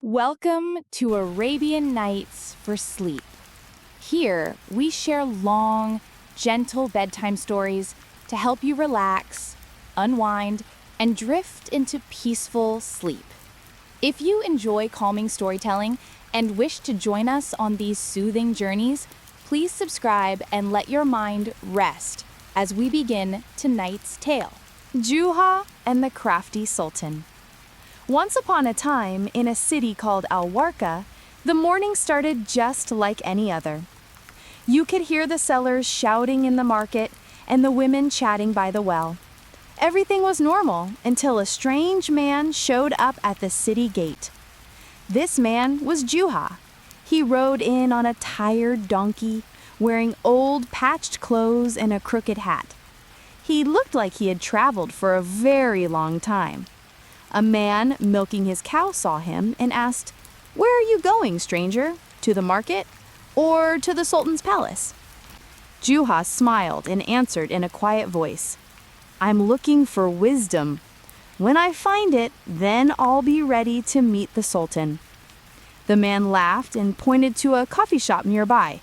Welcome to Arabian Nights for Sleep. Here, we share long, gentle bedtime stories to help you relax, unwind, and drift into peaceful sleep. If you enjoy calming storytelling and wish to join us on these soothing journeys, please subscribe and let your mind rest as we begin tonight's tale. Juha and the Crafty Sultan. Once upon a time, in a city called Al-Warqa, the morning started just like any other. You could hear the sellers shouting in the market and the women chatting by the well. Everything was normal until a strange man showed up at the city gate. This man was Juha. He rode in on a tired donkey, wearing old patched clothes and a crooked hat. He looked like he had traveled for a very long time. A man milking his cow saw him and asked, "Where are you going, stranger? To the market or to the Sultan's palace?" Juha smiled and answered in a quiet voice, "I'm looking for wisdom. When I find it, then I'll be ready to meet the Sultan." The man laughed and pointed to a coffee shop nearby.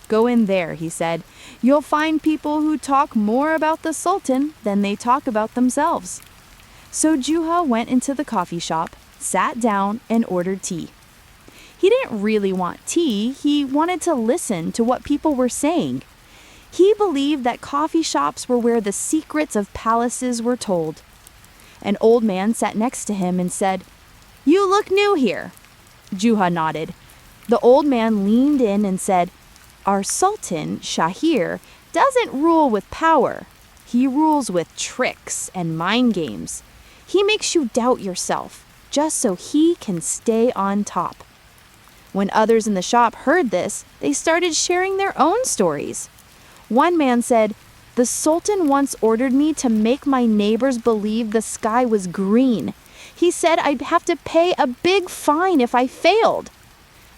"Go in there," he said. "You'll find people who talk more about the Sultan than they talk about themselves." So Juha went into the coffee shop, sat down, and ordered tea. He didn't really want tea, he wanted to listen to what people were saying. He believed that coffee shops were where the secrets of palaces were told. An old man sat next to him and said, "You look new here." Juha nodded. The old man leaned in and said, "Our Sultan, Shahir, doesn't rule with power. He rules with tricks and mind games. He makes you doubt yourself, just so he can stay on top." When others in the shop heard this, they started sharing their own stories. One man said, "The Sultan once ordered me to make my neighbors believe the sky was green. He said I'd have to pay a big fine if I failed."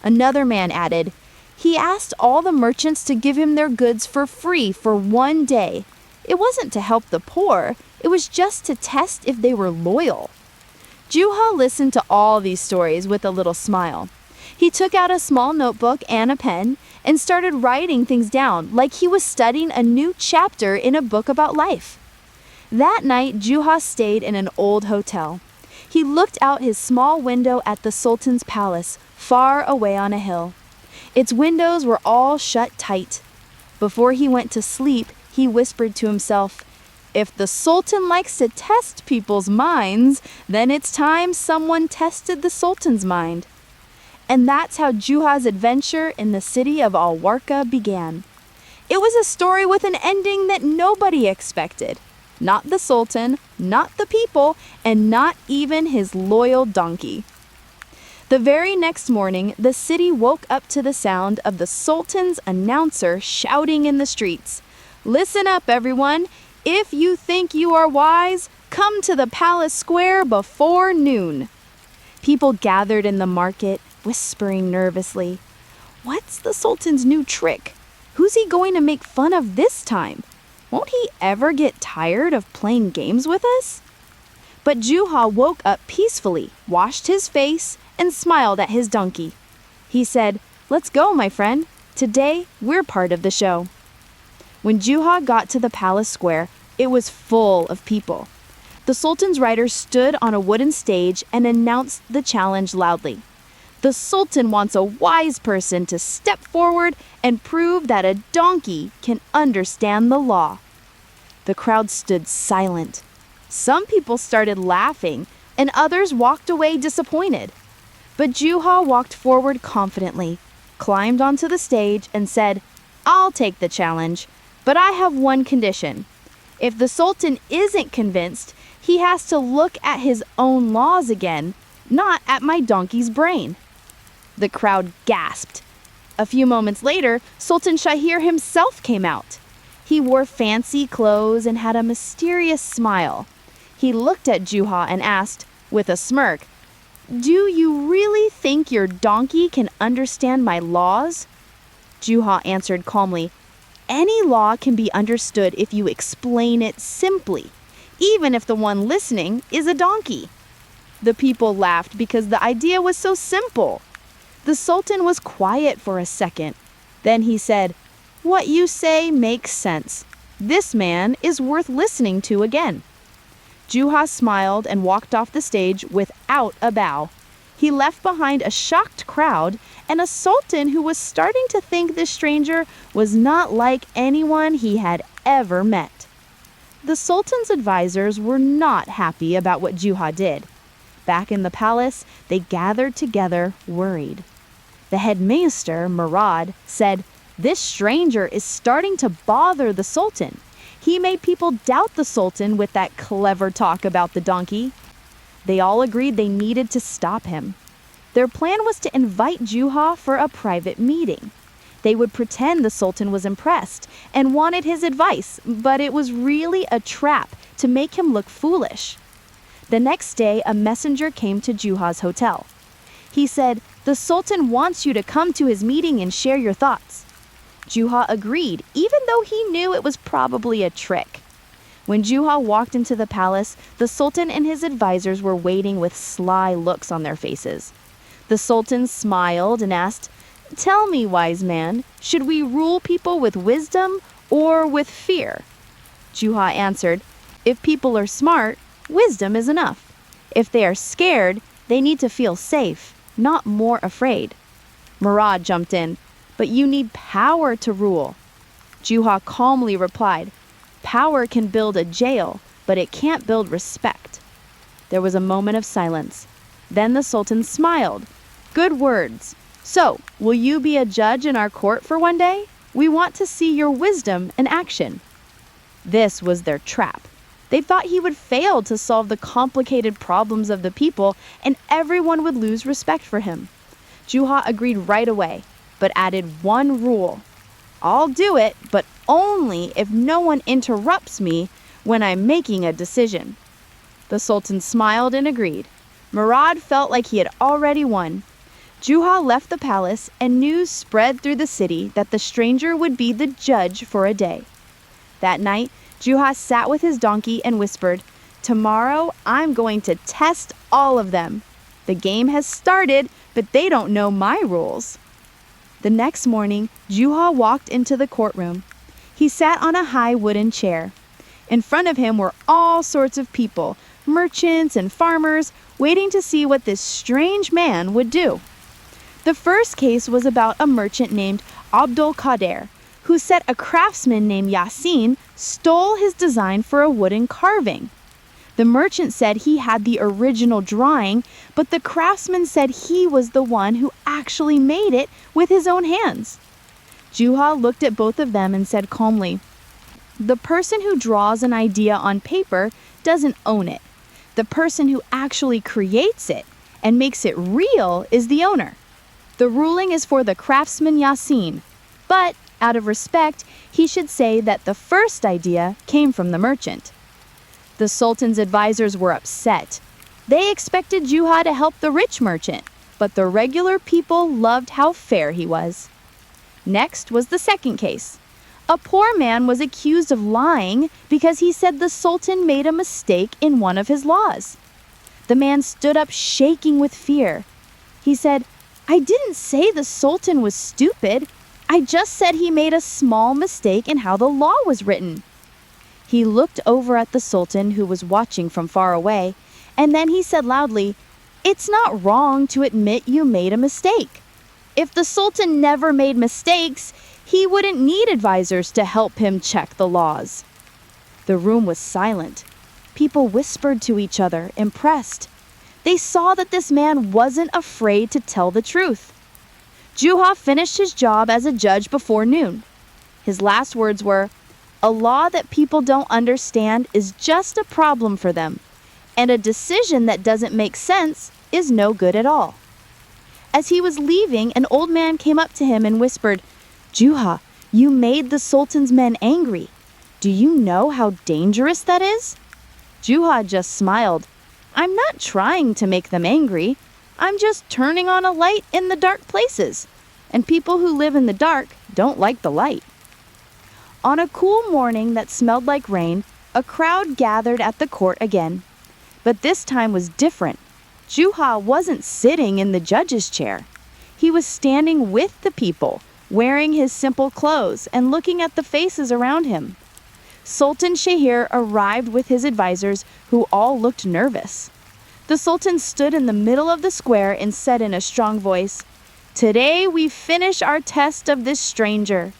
Another man added, "He asked all the merchants to give him their goods for free for one day. It wasn't to help the poor, it was just to test if they were loyal." Juha listened to all these stories with a little smile. He took out a small notebook and a pen and started writing things down like he was studying a new chapter in a book about life. That night, Juha stayed in an old hotel. He looked out his small window at the Sultan's palace, far away on a hill. Its windows were all shut tight. Before he went to sleep, he whispered to himself, "If the Sultan likes to test people's minds, then it's time someone tested the Sultan's mind." And that's how Juha's adventure in the city of Al-Warqa began. It was a story with an ending that nobody expected. Not the Sultan, not the people, and not even his loyal donkey. The very next morning, the city woke up to the sound of the Sultan's announcer shouting in the streets, "Listen up, everyone. If you think you are wise, come to the palace square before noon." People gathered in the market, whispering nervously, "What's the Sultan's new trick? Who's he going to make fun of this time? Won't he ever get tired of playing games with us?" But Juha woke up peacefully, washed his face, and smiled at his donkey. He said, "Let's go, my friend. Today, we're part of the show." When Juha got to the palace square, it was full of people. The Sultan's rider stood on a wooden stage and announced the challenge loudly. "The Sultan wants a wise person to step forward and prove that a donkey can understand the law." The crowd stood silent. Some people started laughing, and others walked away disappointed. But Juha walked forward confidently, climbed onto the stage, and said, "I'll take the challenge. But I have one condition. If the Sultan isn't convinced, he has to look at his own laws again, not at my donkey's brain." The crowd gasped. A few moments later, Sultan Shahir himself came out. He wore fancy clothes and had a mysterious smile. He looked at Juha and asked, with a smirk, "Do you really think your donkey can understand my laws?" Juha answered calmly, "Any law can be understood if you explain it simply, even if the one listening is a donkey." The people laughed because the idea was so simple. The Sultan was quiet for a second. Then he said, "What you say makes sense. This man is worth listening to again." Juha smiled and walked off the stage without a bow. He left behind a shocked crowd and a sultan who was starting to think this stranger was not like anyone he had ever met. The sultan's advisors were not happy about what Juha did. Back in the palace, they gathered together, worried. The headmaster, Murad, said, "This stranger is starting to bother the sultan. He made people doubt the sultan with that clever talk about the donkey." They all agreed they needed to stop him. Their plan was to invite Juha for a private meeting. They would pretend the sultan was impressed and wanted his advice, but it was really a trap to make him look foolish. The next day, a messenger came to Juha's hotel. He said, "The sultan wants you to come to his meeting and share your thoughts." Juha agreed, even though he knew it was probably a trick. When Juha walked into the palace, the sultan and his advisors were waiting with sly looks on their faces. The sultan smiled and asked, "Tell me, wise man, should we rule people with wisdom or with fear?" Juha answered, "If people are smart, wisdom is enough. If they are scared, they need to feel safe, not more afraid." Murad jumped in, "But you need power to rule." Juha calmly replied, "Power can build a jail, but it can't build respect." There was a moment of silence. Then the sultan smiled. "Good words. So, will you be a judge in our court for one day? We want to see your wisdom in action." This was their trap. They thought he would fail to solve the complicated problems of the people and everyone would lose respect for him. Juha agreed right away, but added one rule. "I'll do it, but only if no one interrupts me when I'm making a decision." The sultan smiled and agreed. Murad felt like he had already won. Juha left the palace and news spread through the city that the stranger would be the judge for a day. That night, Juha sat with his donkey and whispered, "Tomorrow I'm going to test all of them. The game has started, but they don't know my rules." The next morning, Juha walked into the courtroom. He sat on a high wooden chair. In front of him were all sorts of people, merchants and farmers, waiting to see what this strange man would do. The first case was about a merchant named Abdul Qadir, who said a craftsman named Yasin stole his design for a wooden carving. The merchant said he had the original drawing, but the craftsman said he was the one who actually made it with his own hands. Juha looked at both of them and said calmly, "The person who draws an idea on paper doesn't own it. The person who actually creates it and makes it real is the owner. The ruling is for the craftsman Yasin, but out of respect, he should say that the first idea came from the merchant." The sultan's advisors were upset. They expected Juha to help the rich merchant, but the regular people loved how fair he was. Next was the second case. A poor man was accused of lying because he said the sultan made a mistake in one of his laws. The man stood up shaking with fear. He said, "I didn't say the sultan was stupid. I just said he made a small mistake in how the law was written." He looked over at the sultan, who was watching from far away, and then he said loudly, "It's not wrong to admit you made a mistake. If the sultan never made mistakes, he wouldn't need advisors to help him check the laws." The room was silent. People whispered to each other, impressed. They saw that this man wasn't afraid to tell the truth. Juha finished his job as a judge before noon. His last words were, "A law that people don't understand is just a problem for them, and a decision that doesn't make sense is no good at all." As he was leaving, an old man came up to him and whispered, "Juha, you made the sultan's men angry. Do you know how dangerous that is?" Juha just smiled. "I'm not trying to make them angry. I'm just turning on a light in the dark places, and people who live in the dark don't like the light." On a cool morning that smelled like rain, a crowd gathered at the court again. But this time was different. Juha wasn't sitting in the judge's chair. He was standing with the people, wearing his simple clothes and looking at the faces around him. Sultan Shahir arrived with his advisors, who all looked nervous. The Sultan stood in the middle of the square and said in a strong voice, "Today we finish our test of this stranger.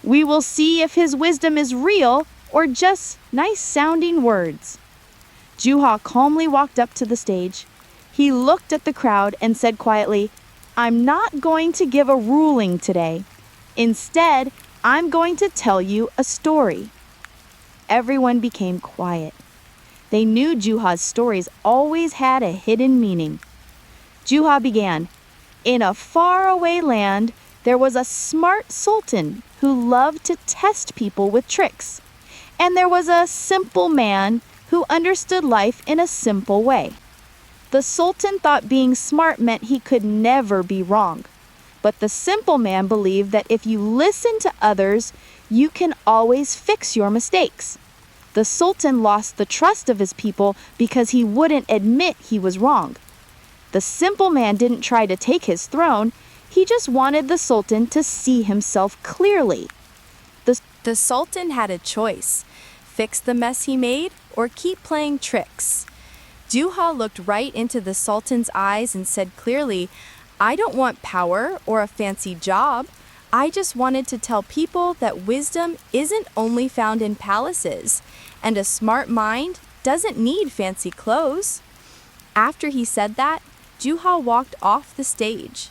We will see if his wisdom is real or just nice-sounding words." Juha calmly walked up to the stage. He looked at the crowd and said quietly, "I'm not going to give a ruling today. Instead, I'm going to tell you a story." Everyone became quiet. They knew Juha's stories always had a hidden meaning. Juha began, "In a faraway land, there was a smart sultan who loved to test people with tricks. And there was a simple man who understood life in a simple way. The sultan thought being smart meant he could never be wrong. But the simple man believed that if you listen to others, you can always fix your mistakes. The sultan lost the trust of his people because he wouldn't admit he was wrong. The simple man didn't try to take his throne, he just wanted the sultan to see himself clearly." The Sultan had a choice: fix the mess he made or keep playing tricks. Juha looked right into the Sultan's eyes and said clearly, "I don't want power or a fancy job. I just wanted to tell people that wisdom isn't only found in palaces, and a smart mind doesn't need fancy clothes." After he said that, Juha walked off the stage.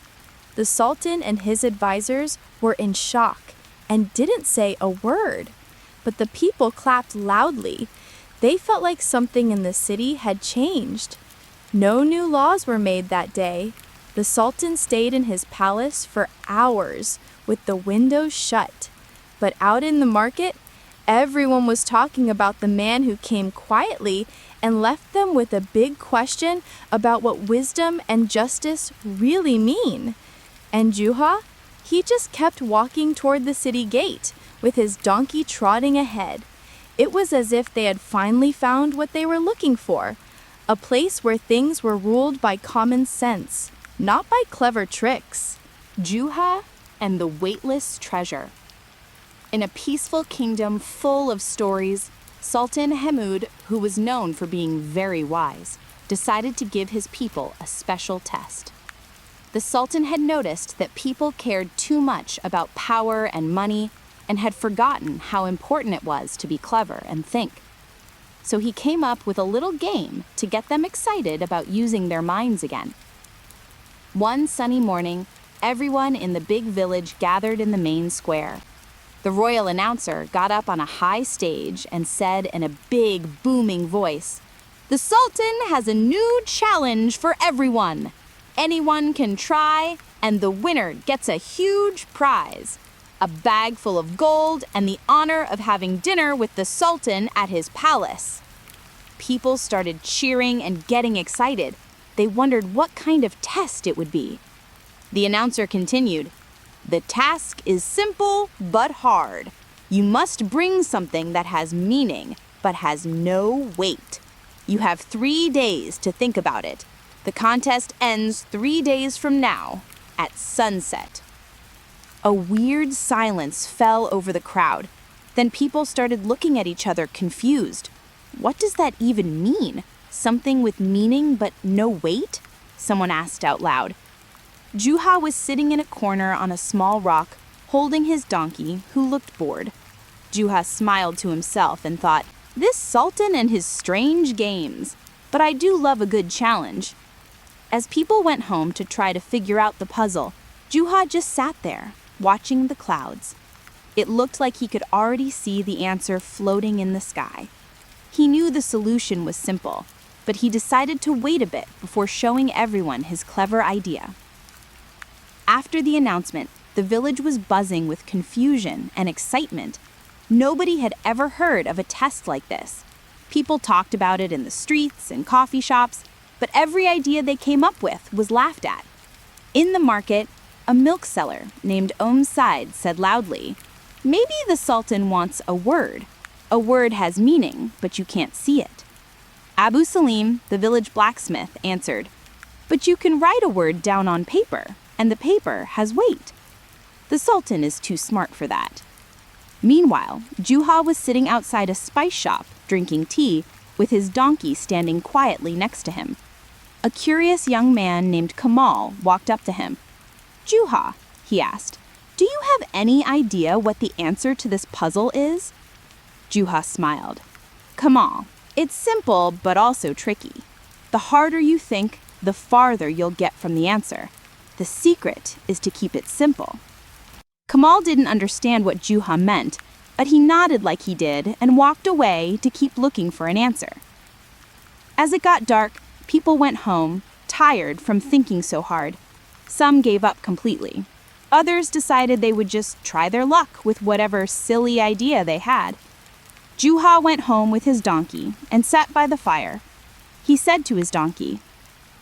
The Sultan and his advisors were in shock and didn't say a word, but the people clapped loudly. They felt like something in the city had changed. No new laws were made that day. The Sultan stayed in his palace for hours with the windows shut. But out in the market, everyone was talking about the man who came quietly and left them with a big question about what wisdom and justice really mean. And Juha? He just kept walking toward the city gate, with his donkey trotting ahead. It was as if they had finally found what they were looking for, a place where things were ruled by common sense, not by clever tricks. Juha and the weightless treasure. In a peaceful kingdom full of stories, Sultan Hamud, who was known for being very wise, decided to give his people a special test. The Sultan had noticed that people cared too much about power and money and had forgotten how important it was to be clever and think. So he came up with a little game to get them excited about using their minds again. One sunny morning, everyone in the big village gathered in the main square. The royal announcer got up on a high stage and said in a big, booming voice, "The Sultan has a new challenge for everyone. Anyone can try, and the winner gets a huge prize. A bag full of gold and the honor of having dinner with the Sultan at his palace." People started cheering and getting excited. They wondered what kind of test it would be. The announcer continued, "The task is simple but hard. You must bring something that has meaning but has no weight. You have 3 days to think about it. The contest ends 3 days from now, at sunset." A weird silence fell over the crowd. Then people started looking at each other confused. What does that even mean? Something with meaning but no weight? Someone asked out loud. Juha was sitting in a corner on a small rock, holding his donkey, who looked bored. Juha smiled to himself and thought, "This Sultan and his strange games. But I do love a good challenge." As people went home to try to figure out the puzzle, Juha just sat there, watching the clouds. It looked like he could already see the answer floating in the sky. He knew the solution was simple, but he decided to wait a bit before showing everyone his clever idea. After the announcement, the village was buzzing with confusion and excitement. Nobody had ever heard of a test like this. People talked about it in the streets and coffee shops, but every idea they came up with was laughed at. In the market, a milk seller named Said said loudly, "Maybe the Sultan wants a word. A word has meaning, but you can't see it." Abu Salim, the village blacksmith, answered, But you can write a word down on paper, and the paper has weight. The Sultan is too smart for that. Meanwhile, Juha was sitting outside a spice shop, drinking tea, with his donkey standing quietly next to him. A curious young man named Kamal walked up to him. "Juha," he asked, "do you have any idea what the answer to this puzzle is?" Juha smiled. "Kamal, it's simple but also tricky. The harder you think, the farther you'll get from the answer. The secret is to keep it simple." Kamal didn't understand what Juha meant, but he nodded like he did and walked away to keep looking for an answer. As it got dark, people went home, tired from thinking so hard. Some gave up completely. Others decided they would just try their luck with whatever silly idea they had. Juha went home with his donkey and sat by the fire. He said to his donkey,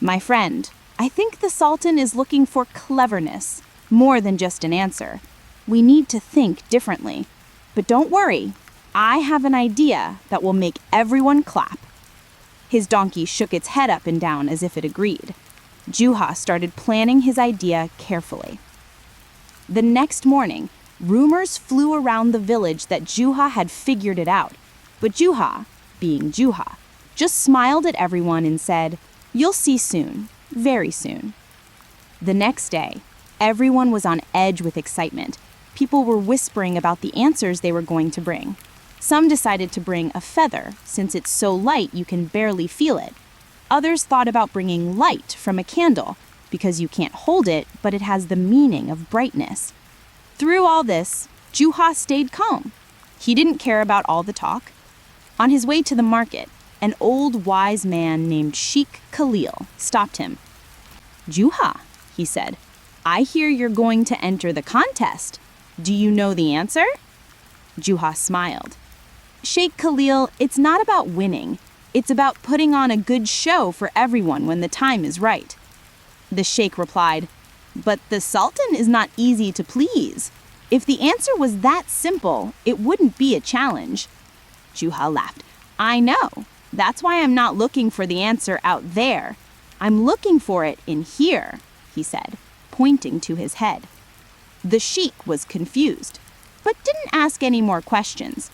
"My friend, I think the Sultan is looking for cleverness, more than just an answer. We need to think differently. But don't worry, I have an idea that will make everyone clap." His donkey shook its head up and down as if it agreed. Juha started planning his idea carefully. The next morning, rumors flew around the village that Juha had figured it out. But Juha, being Juha, just smiled at everyone and said, "You'll see soon, very soon." The next day, everyone was on edge with excitement. People were whispering about the answers they were going to bring. Some decided to bring a feather, since it's so light you can barely feel it. Others thought about bringing light from a candle, because you can't hold it, but it has the meaning of brightness. Through all this, Juha stayed calm. He didn't care about all the talk. On his way to the market, an old wise man named Sheikh Khalil stopped him. "Juha," he said, "I hear you're going to enter the contest. Do you know the answer?" Juha smiled. "Sheikh Khalil, it's not about winning. It's about putting on a good show for everyone when the time is right." The sheikh replied, "But the Sultan is not easy to please. If the answer was that simple, it wouldn't be a challenge." Juha laughed. "I know. That's why I'm not looking for the answer out there. I'm looking for it in here," he said, pointing to his head. The sheikh was confused, but didn't ask any more questions.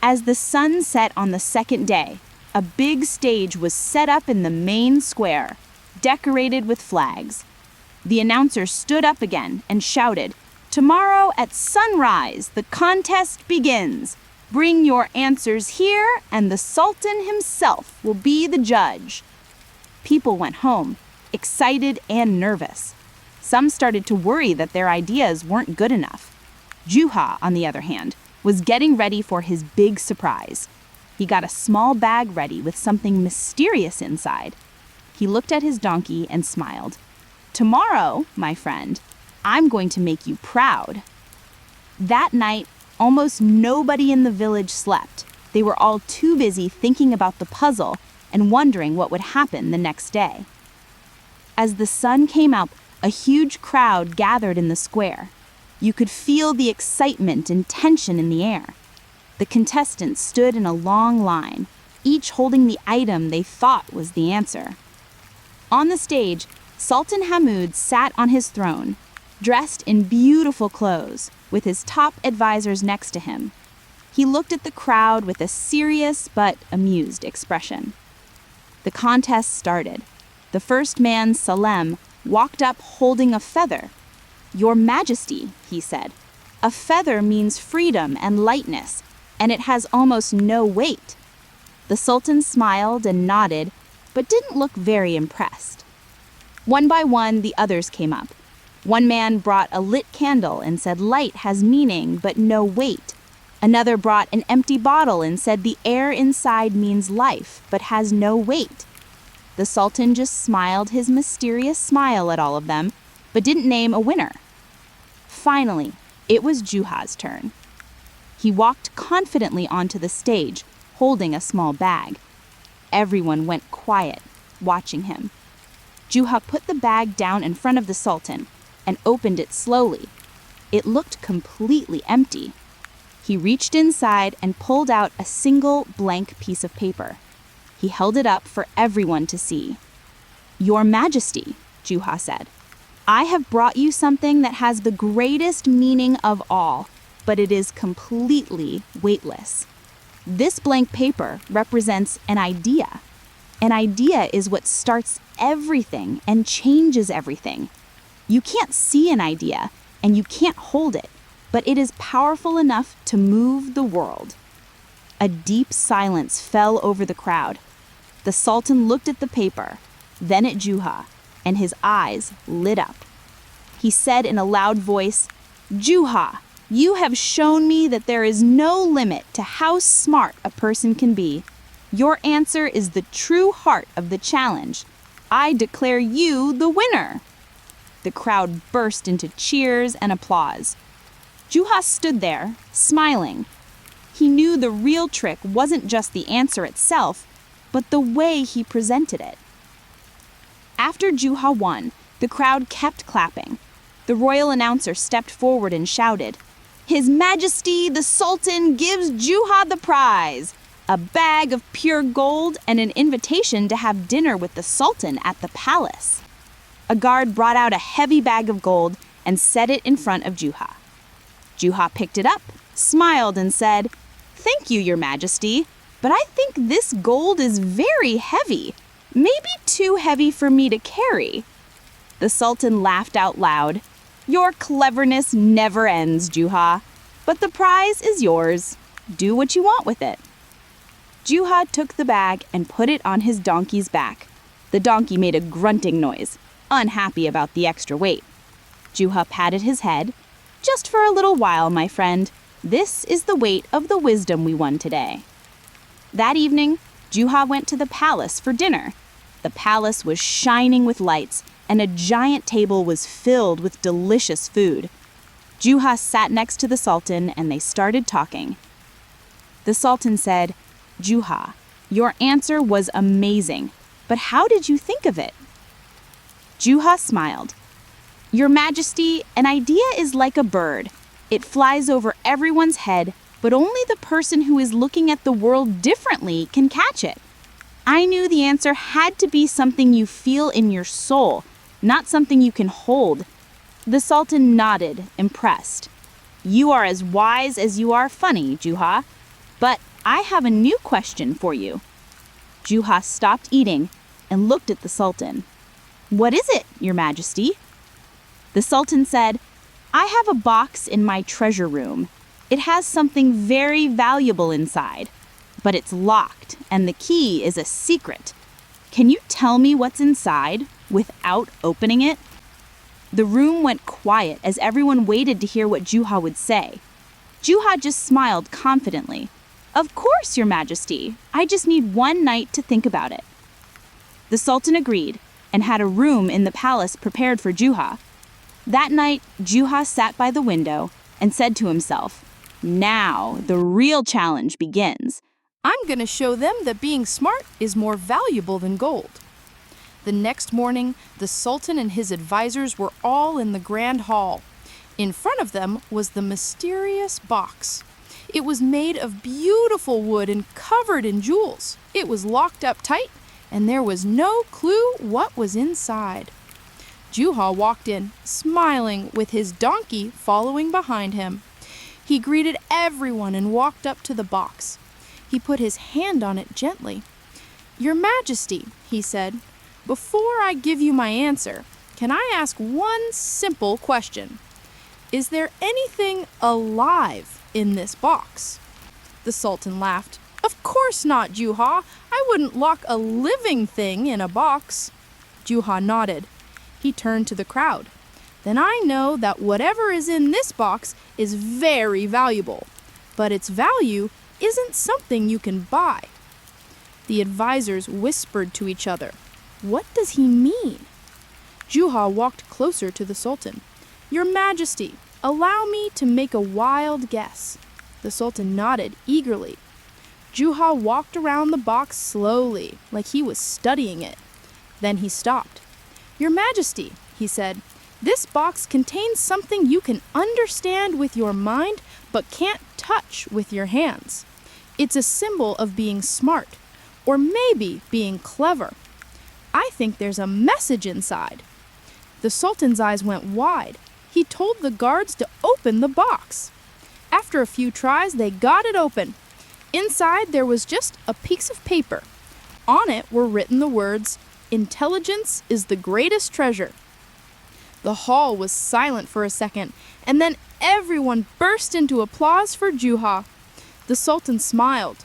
As the sun set on the second day, a big stage was set up in the main square, decorated with flags. The announcer stood up again and shouted, "Tomorrow at sunrise, the contest begins. Bring your answers here, and the Sultan himself will be the judge." People went home, excited and nervous. Some started to worry that their ideas weren't good enough. Juha, on the other hand, was getting ready for his big surprise. He got a small bag ready with something mysterious inside. He looked at his donkey and smiled. "Tomorrow, my friend, I'm going to make you proud." That night, almost nobody in the village slept. They were all too busy thinking about the puzzle and wondering what would happen the next day. As the sun came up, a huge crowd gathered in the square. You could feel the excitement and tension in the air. The contestants stood in a long line, each holding the item they thought was the answer. On the stage, Sultan Hamoud sat on his throne, dressed in beautiful clothes, with his top advisors next to him. He looked at the crowd with a serious but amused expression. The contest started. The first man, Salem, walked up holding a feather. "Your Majesty," he said, "a feather means freedom and lightness, and it has almost no weight." The Sultan smiled and nodded, but didn't look very impressed. One by one, the others came up. One man brought a lit candle and said light has meaning but no weight. Another brought an empty bottle and said the air inside means life but has no weight. The Sultan just smiled his mysterious smile at all of them, but didn't name a winner. Finally, it was Juha's turn. He walked confidently onto the stage, holding a small bag. Everyone went quiet, watching him. Juha put the bag down in front of the Sultan and opened it slowly. It looked completely empty. He reached inside and pulled out a single blank piece of paper. He held it up for everyone to see. "Your Majesty," Juha said, "I have brought you something that has the greatest meaning of all, but it is completely weightless. This blank paper represents an idea. An idea is what starts everything and changes everything. You can't see an idea, and you can't hold it, but it is powerful enough to move the world." A deep silence fell over the crowd. The Sultan looked at the paper, then at Juha, and his eyes lit up. He said in a loud voice, "Juha, you have shown me that there is no limit to how smart a person can be. Your answer is the true heart of the challenge. I declare you the winner." The crowd burst into cheers and applause. Juha stood there, smiling. He knew the real trick wasn't just the answer itself, but the way he presented it. After Juha won, the crowd kept clapping. The royal announcer stepped forward and shouted, "His Majesty the Sultan gives Juha the prize, a bag of pure gold and an invitation to have dinner with the Sultan at the palace." A guard brought out a heavy bag of gold and set it in front of Juha. Juha picked it up, smiled, and said, "Thank you, Your Majesty, but I think this gold is very heavy, maybe too heavy for me to carry." The Sultan laughed out loud. "Your cleverness never ends, Juha, but the prize is yours. Do what you want with it." Juha took the bag and put it on his donkey's back. The donkey made a grunting noise, unhappy about the extra weight. Juha patted his head. "Just for a little while, my friend. This is the weight of the wisdom we won today." That evening, Juha went to the palace for dinner. The palace was shining with lights, and a giant table was filled with delicious food. Juha sat next to the Sultan, and they started talking. The Sultan said, "Juha, your answer was amazing, but how did you think of it?" Juha smiled. "Your Majesty, an idea is like a bird. It flies over everyone's head, but only the person who is looking at the world differently can catch it. I knew the answer had to be something you feel in your soul, not something you can hold." The Sultan nodded, impressed. "You are as wise as you are funny, Juha. But I have a new question for you." Juha stopped eating and looked at the Sultan. "What is it, Your Majesty?" The Sultan said, "I have a box in my treasure room. It has something very valuable inside, but it's locked and the key is a secret. Can you tell me what's inside without opening it?" The room went quiet as everyone waited to hear what Juha would say. Juha just smiled confidently. "Of course, Your Majesty. I just need one night to think about it." The Sultan agreed and had a room in the palace prepared for Juha. That night, Juha sat by the window and said to himself, "Now the real challenge begins. I'm going to show them that being smart is more valuable than gold." The next morning, the Sultan and his advisors were all in the grand hall. In front of them was the mysterious box. It was made of beautiful wood and covered in jewels. It was locked up tight, and there was no clue what was inside. Juha walked in, smiling, with his donkey following behind him. He greeted everyone and walked up to the box. He put his hand on it gently. "Your Majesty," he said, "before I give you my answer, can I ask one simple question? Is there anything alive in this box?" The Sultan laughed. "Of course not, Juha. I wouldn't lock a living thing in a box." Juha nodded. He turned to the crowd. "Then I know that whatever is in this box is very valuable, but its value isn't something you can buy." The advisors whispered to each other. "What does he mean?" Juha walked closer to the Sultan. "Your Majesty, allow me to make a wild guess." The Sultan nodded eagerly. Juha walked around the box slowly, like he was studying it. Then he stopped. "Your Majesty," he said, "this box contains something you can understand with your mind but can't touch with your hands. It's a symbol of being smart, or maybe being clever. I think there's a message inside." The Sultan's eyes went wide. He told the guards to open the box. After a few tries, they got it open. Inside, there was just a piece of paper. On it were written the words, "Intelligence is the greatest treasure." The hall was silent for a second, and then everyone burst into applause for Juha. The Sultan smiled.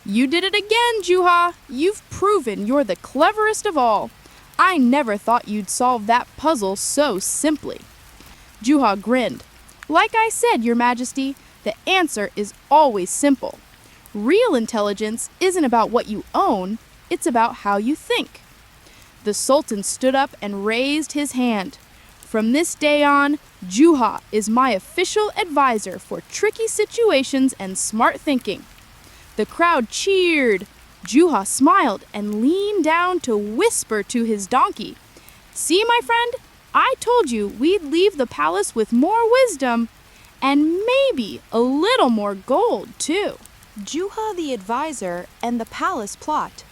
"You did it again, Juha. You've proven you're the cleverest of all. I never thought you'd solve that puzzle so simply." Juha grinned. "Like I said, Your Majesty, the answer is always simple. Real intelligence isn't about what you own, it's about how you think." The Sultan stood up and raised his hand. "From this day on, Juha is my official advisor for tricky situations and smart thinking." The crowd cheered. Juha smiled and leaned down to whisper to his donkey. "See, my friend, I told you we'd leave the palace with more wisdom, and maybe a little more gold, too." Juha the advisor and the palace plot.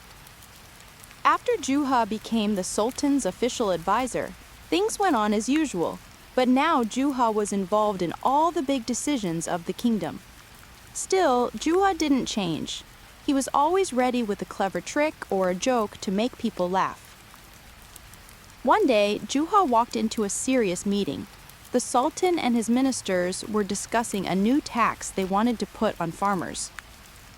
After Juha became the Sultan's official advisor, things went on as usual, but now Juha was involved in all the big decisions of the kingdom. Still, Juha didn't change. He was always ready with a clever trick or a joke to make people laugh. One day, Juha walked into a serious meeting. The Sultan and his ministers were discussing a new tax they wanted to put on farmers.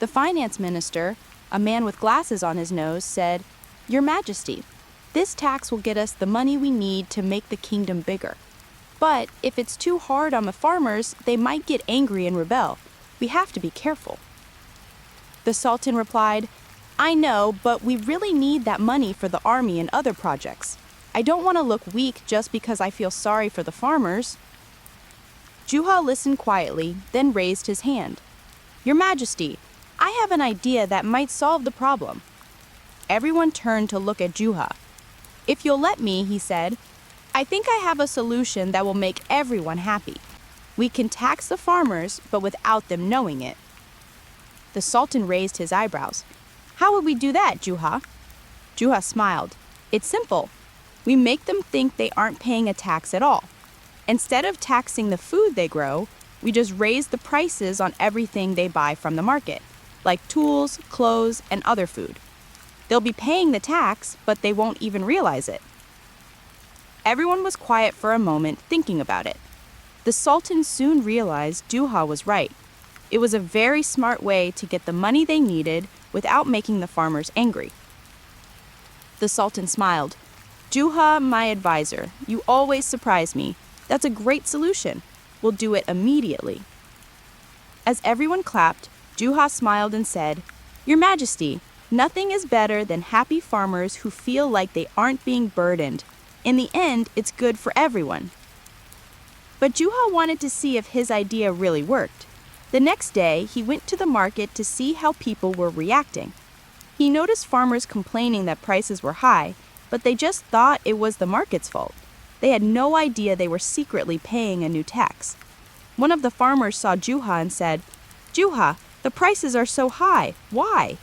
The finance minister, a man with glasses on his nose, said, "Your Majesty, this tax will get us the money we need to make the kingdom bigger. But if it's too hard on the farmers, they might get angry and rebel. We have to be careful." The Sultan replied, "I know, but we really need that money for the army and other projects. I don't want to look weak just because I feel sorry for the farmers." Juha listened quietly, then raised his hand. "Your Majesty, I have an idea that might solve the problem." Everyone turned to look at Juha. "If you'll let me," he said, "I think I have a solution that will make everyone happy. We can tax the farmers, but without them knowing it." The Sultan raised his eyebrows. "How would we do that, Juha?" Juha smiled. "It's simple. We make them think they aren't paying a tax at all. Instead of taxing the food they grow, we just raise the prices on everything they buy from the market, like tools, clothes, and other food. They'll be paying the tax, but they won't even realize it." Everyone was quiet for a moment, thinking about it. The Sultan soon realized Juha was right. It was a very smart way to get the money they needed without making the farmers angry. The Sultan smiled. "Juha, my advisor, you always surprise me. That's a great solution. We'll do it immediately." As everyone clapped, Juha smiled and said, "Your Majesty, nothing is better than happy farmers who feel like they aren't being burdened. In the end, it's good for everyone." But Juha wanted to see if his idea really worked. The next day, he went to the market to see how people were reacting. He noticed farmers complaining that prices were high, but they just thought it was the market's fault. They had no idea they were secretly paying a new tax. One of the farmers saw Juha and said, "Juha, the prices are so high. Why?"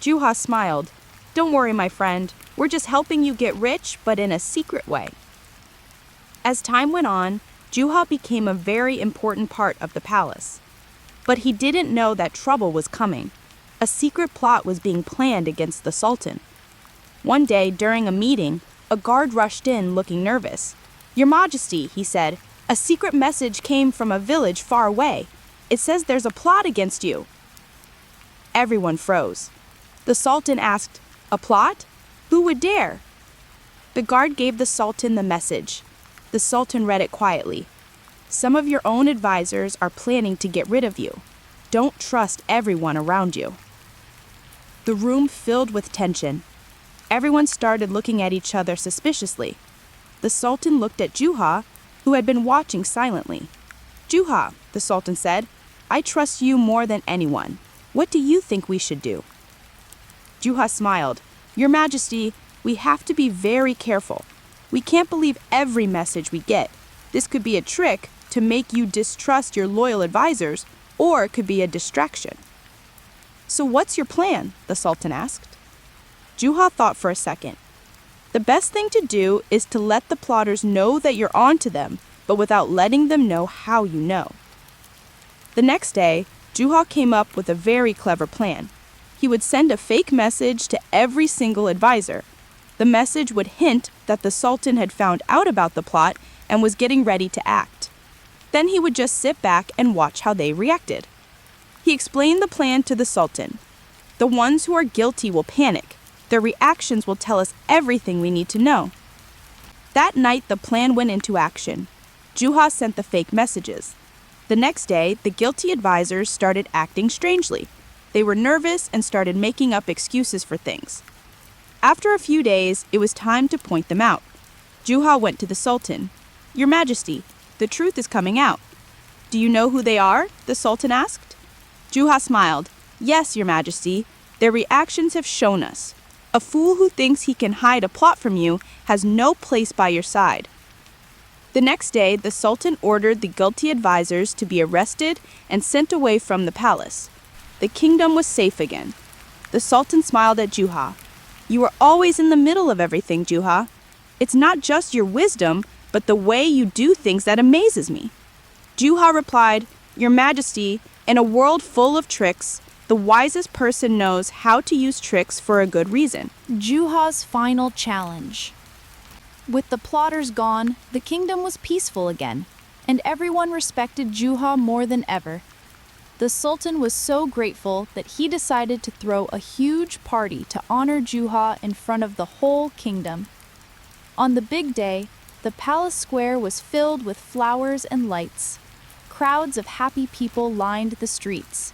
Juha smiled. "Don't worry, my friend. We're just helping you get rich, but in a secret way." As time went on, Juha became a very important part of the palace. But he didn't know that trouble was coming. A secret plot was being planned against the Sultan. One day, during a meeting, a guard rushed in looking nervous. "Your Majesty," he said, "a secret message came from a village far away. It says there's a plot against you." Everyone froze. The Sultan asked, "A plot? Who would dare?" The guard gave the Sultan the message. The Sultan read it quietly. "Some of your own advisors are planning to get rid of you. Don't trust everyone around you." The room filled with tension. Everyone started looking at each other suspiciously. The Sultan looked at Juha, who had been watching silently. "Juha," the Sultan said, "I trust you more than anyone. What do you think we should do?" Juha smiled. "Your Majesty, we have to be very careful. We can't believe every message we get. This could be a trick to make you distrust your loyal advisors, or it could be a distraction." "So what's your plan?" the Sultan asked. Juha thought for a second. The best thing to do is to let the plotters know that you're on to them, but without letting them know how you know. The next day, Juha came up with a very clever plan. He would send a fake message to every single advisor. The message would hint that the Sultan had found out about the plot and was getting ready to act. Then he would just sit back and watch how they reacted. He explained the plan to the Sultan. The ones who are guilty will panic. Their reactions will tell us everything we need to know. That night, the plan went into action. Juha sent the fake messages. The next day, the guilty advisors started acting strangely. They were nervous and started making up excuses for things. After a few days, it was time to point them out. Juha went to the Sultan. "Your Majesty, the truth is coming out." "Do you know who they are?" the Sultan asked. Juha smiled. "Yes, Your Majesty. Their reactions have shown us. A fool who thinks he can hide a plot from you has no place by your side." The next day, the Sultan ordered the guilty advisors to be arrested and sent away from the palace. The kingdom was safe again. The Sultan smiled at Juha. "You are always in the middle of everything, Juha. It's not just your wisdom, but the way you do things that amazes me." Juha replied, "Your Majesty, in a world full of tricks, the wisest person knows how to use tricks for a good reason." Juha's final challenge. With the plotters gone, the kingdom was peaceful again, and everyone respected Juha more than ever. The Sultan was so grateful that he decided to throw a huge party to honor Juha in front of the whole kingdom. On the big day, the palace square was filled with flowers and lights. Crowds of happy people lined the streets.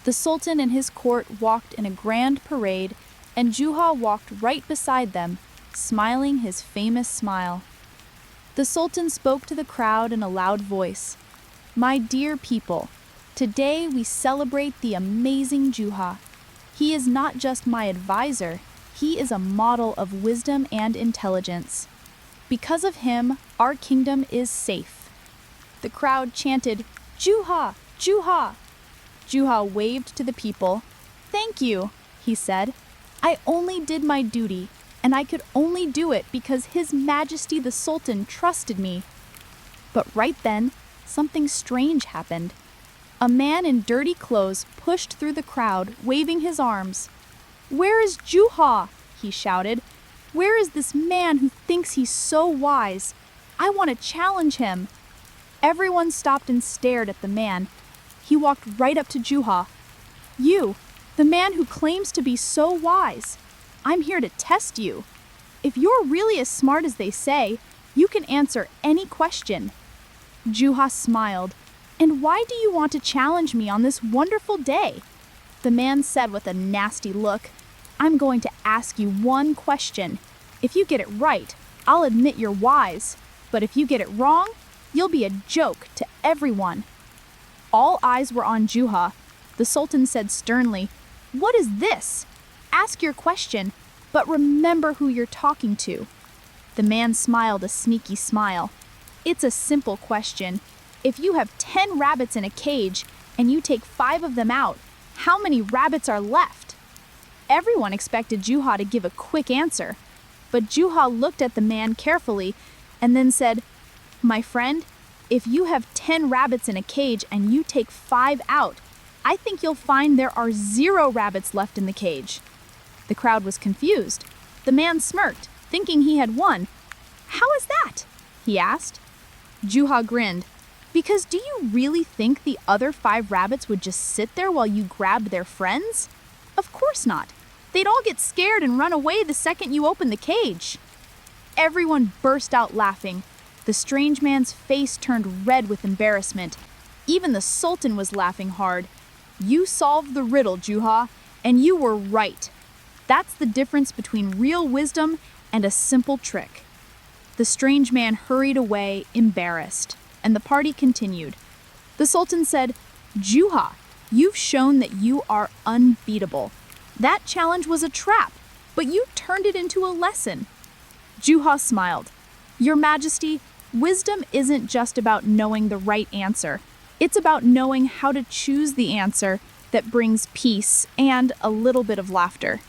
The Sultan and his court walked in a grand parade, and Juha walked right beside them, smiling his famous smile. The Sultan spoke to the crowd in a loud voice. "My dear people, today we celebrate the amazing Juha. He is not just my advisor, he is a model of wisdom and intelligence. Because of him, our kingdom is safe." The crowd chanted, "Juha! Juha!" Juha waved to the people. "Thank you," he said. "I only did my duty, and I could only do it because His Majesty the Sultan trusted me." But right then, something strange happened. A man in dirty clothes pushed through the crowd, waving his arms. "Where is Juha?" he shouted. "Where is this man who thinks he's so wise? I want to challenge him." Everyone stopped and stared at the man. He walked right up to Juha. "You, the man who claims to be so wise. I'm here to test you. If you're really as smart as they say, you can answer any question." Juha smiled. "And why do you want to challenge me on this wonderful day?" The man said with a nasty look, "I'm going to ask you one question. If you get it right, I'll admit you're wise. But if you get it wrong, you'll be a joke to everyone." All eyes were on Juha. The Sultan said sternly, "What is this? Ask your question, but remember who you're talking to." The man smiled a sneaky smile. "It's a simple question. If you have 10 rabbits in a cage and you take 5 of them out, how many rabbits are left?" Everyone expected Juha to give a quick answer, but Juha looked at the man carefully and then said, "My friend, if you have 10 rabbits in a cage and you take 5 out, I think you'll find there are 0 rabbits left in the cage." The crowd was confused. The man smirked, thinking he had won. "How is that?" he asked. Juha grinned. "Because do you really think the other 5 rabbits would just sit there while you grabbed their friends? Of course not. They'd all get scared and run away the second you opened the cage." Everyone burst out laughing. The strange man's face turned red with embarrassment. Even the Sultan was laughing hard. "You solved the riddle, Juha, and you were right. That's the difference between real wisdom and a simple trick." The strange man hurried away, embarrassed, and the party continued. The Sultan said, "Juha, you've shown that you are unbeatable. That challenge was a trap, but you turned it into a lesson." Juha smiled. "Your Majesty, wisdom isn't just about knowing the right answer. It's about knowing how to choose the answer that brings peace and a little bit of laughter."